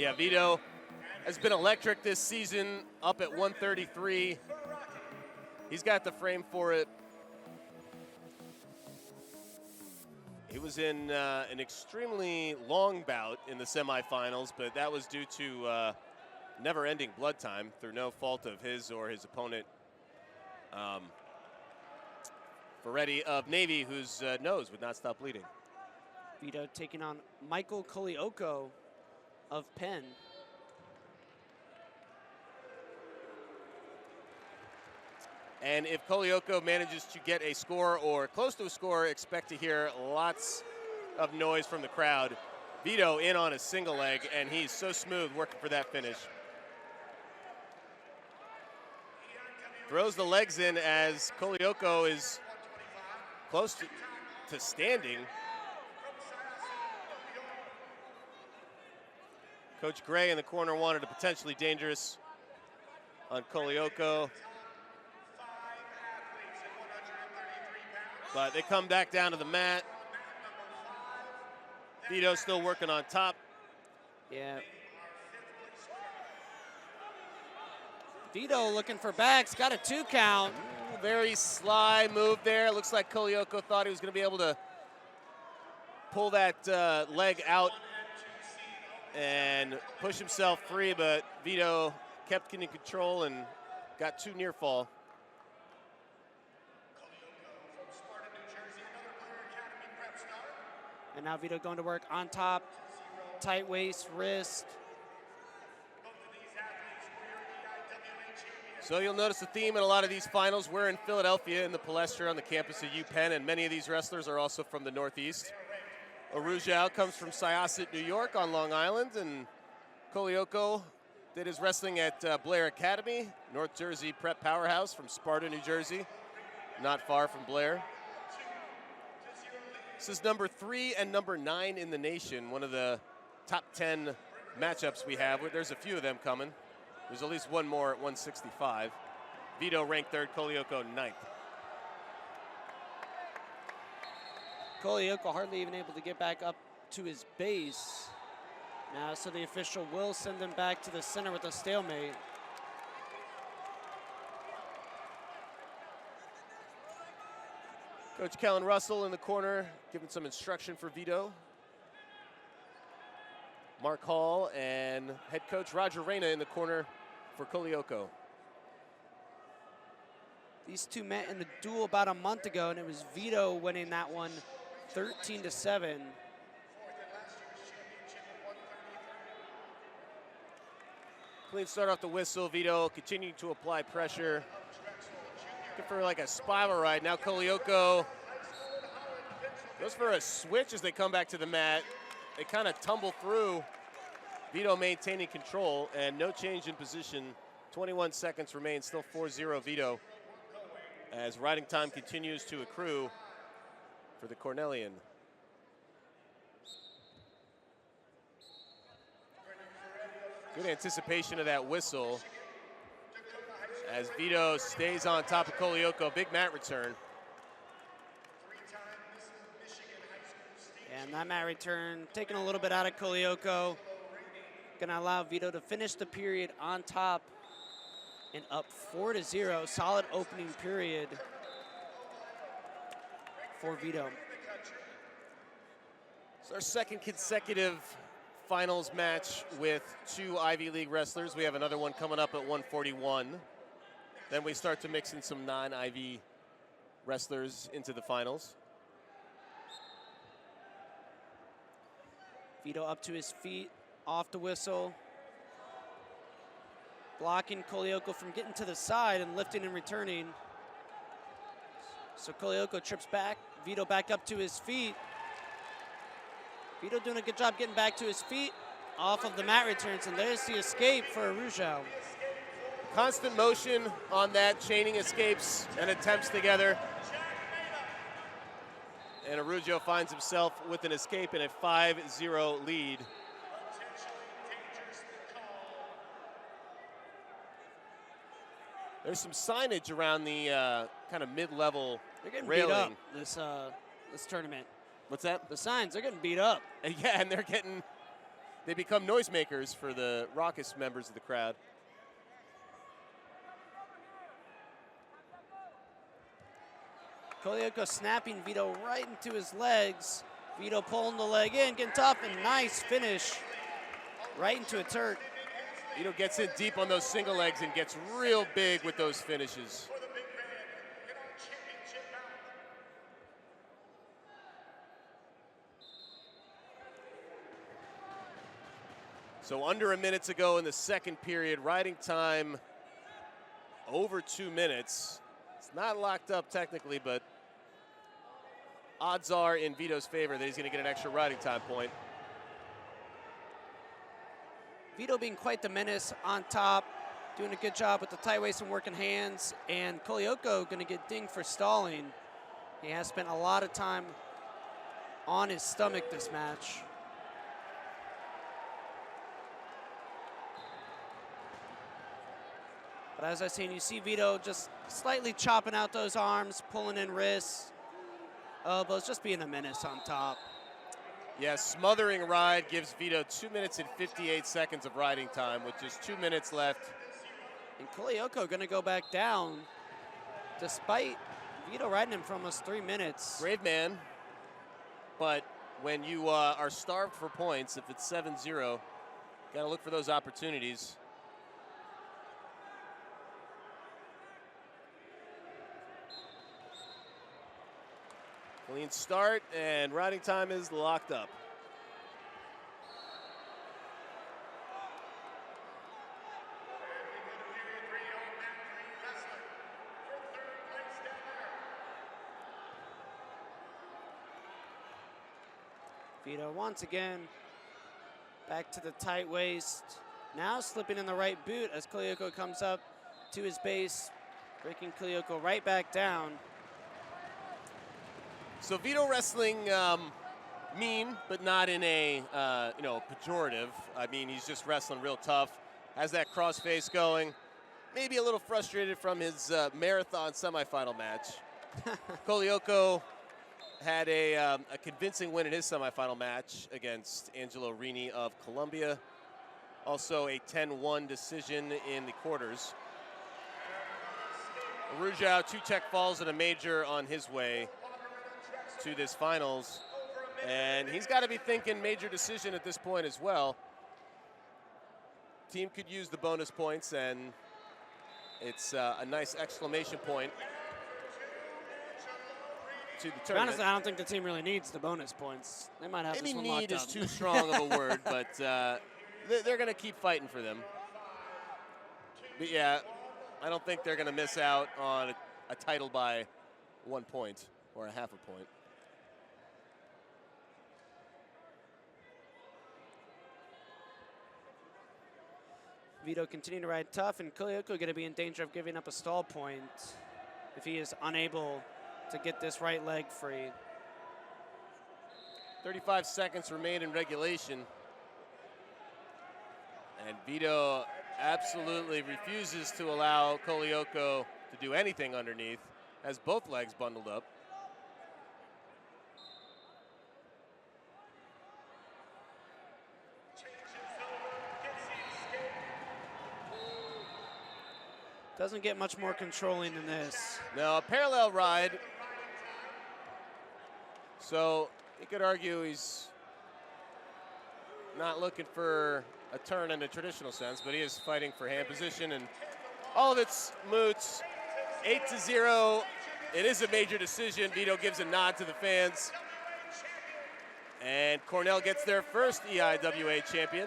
Yeah, Vito has been electric this season, up at 133. He's got the frame for it. He was in an extremely long bout in the semifinals, but that was due to never-ending blood time through no fault of his or his opponent. Ferretti of Navy, whose nose would not stop bleeding. Vito taking on Michael Colaiocco of Penn. And if Colaiocco manages to get a score or close to a score, expect to hear lots of noise from the crowd. Vito in on a single leg, and he's so smooth working for that finish. Throws the legs in as Colaiocco is close to standing. Coach Gray in the corner wanted a potentially dangerous on Colaiocco. But they come back down to the mat. Vito still working on top. Yeah. Vito looking for backs, got a 2 count. Ooh, very sly move there. Looks like Colaiocco thought he was going to be able to pull that leg out and push himself free, but Vito kept in control and got 2 near fall. And now Vito going to work on top, tight waist, wrist. So you'll notice the theme in a lot of these finals. We're in Philadelphia in the Palestra on the campus of UPenn, and many of these wrestlers are also from the Northeast. Arujau comes from Syosset, New York on Long Island, and Colaiocco did his wrestling at Blair Academy, North Jersey prep powerhouse from Sparta, New Jersey, not far from Blair. This is number 3 and number 9 in the nation, one of the top 10 matchups we have. There's a few of them coming. There's at least one more at 165. Vito ranked 3rd, Colaiocco 9th. Colaiocco hardly even able to get back up to his base. Now, so the official will send him back to the center with a stalemate. Coach Kellen Russell in the corner, giving some instruction for Vito. Mark Hall and head coach Roger Reyna in the corner for Colaiocco. These two met in the duel about a month ago, and it was Vito winning that one 13-7. Clean start off the whistle. Vito continuing to apply pressure. Looking for like a spiral ride. Now Colaiocco goes for a switch as they come back to the mat. They kind of tumble through. Vito maintaining control and no change in position. 21 seconds remain, still 4-0 Vito, as riding time continues to accrue for the Cornellian. Good anticipation of that whistle as Vito stays on top of Colaiocco. Big mat return. And that mat return taking a little bit out of Colaiocco. Gonna allow Vito to finish the period on top and up 4-0. Solid opening period for Vito. It's our 2nd consecutive finals match with 2 Ivy League wrestlers. We have another one coming up at 141. Then we start to mix in some non-Ivy wrestlers into the finals. Vito up to his feet, off the whistle. Blocking Colaiocco from getting to the side and lifting and returning. So Colaiocco trips back. Vito back up to his feet. Vito doing a good job getting back to his feet off of the mat returns, and there's the escape for Arujau. Constant motion on that, chaining escapes and attempts together. And Arujau finds himself with an escape and a 5-0 lead. There's some signage around the kind of mid-level They're getting railing. beat up this tournament. What's that? The signs, they're getting beat up. Yeah, and they're getting they become noisemakers for the raucous members of the crowd. Colaiocco snapping Vito right into his legs. Vito pulling the leg in, getting tough, and nice finish right into a turret. Vito gets in deep on those single legs and gets real big with those finishes. So under a minute to go in the second period, riding time over 2 minutes. It's not locked up technically, but odds are in Vito's favor that he's going to get an extra riding time point. Vito being quite the menace on top, doing a good job with the tight waist and working hands, and Colaiocco going to get dinged for stalling. He has spent a lot of time on his stomach this match. But as I was saying, you see Vito just slightly chopping out those arms, pulling in wrists, elbows, just being a menace on top. Yeah, smothering ride gives Vito 2 minutes and 58 seconds of riding time with just 2 minutes left. And Colaiocco going to go back down despite Vito riding him for almost 3 minutes. Brave man, but when you are starved for points, if it's 7-0, got to look for those opportunities. Clean start, and riding time is locked up. Vito once again back to the tight waist. Now slipping in the right boot as Colaiocco comes up to his base, breaking Colaiocco right back down. So Vito wrestling, mean, but not in a pejorative. I mean, he's just wrestling real tough. Has that cross face going. Maybe a little frustrated from his marathon semifinal match. Colaiocco had a convincing win in his semifinal match against Angelo Rini of Colombia. Also a 10-1 decision in the quarters. Arujau, 2 tech falls and a major on his way to this finals, and he's got to be thinking major decision at this point as well. Team could use the bonus points, and it's a nice exclamation point to the tournament. Honestly, I don't think the team really needs the bonus points. They might have Maybe this one need locked is up. too strong of a word, but they're going to keep fighting for them. But yeah, I don't think they're going to miss out on a title by 1 point or a half a point. Vito continuing to ride tough, and Colaiocco going to be in danger of giving up a stall point if he is unable to get this right leg free. 35 seconds remain in regulation. And Vito absolutely refuses to allow Colaiocco to do anything underneath, has both legs bundled up. Doesn't get much more controlling than this. Now a parallel ride. So you could argue he's not looking for a turn in a traditional sense, but he is fighting for hand position, and all of it's moots. 8-0. It is a major decision. Vito gives a nod to the fans. And Cornell gets their first EIWA champion.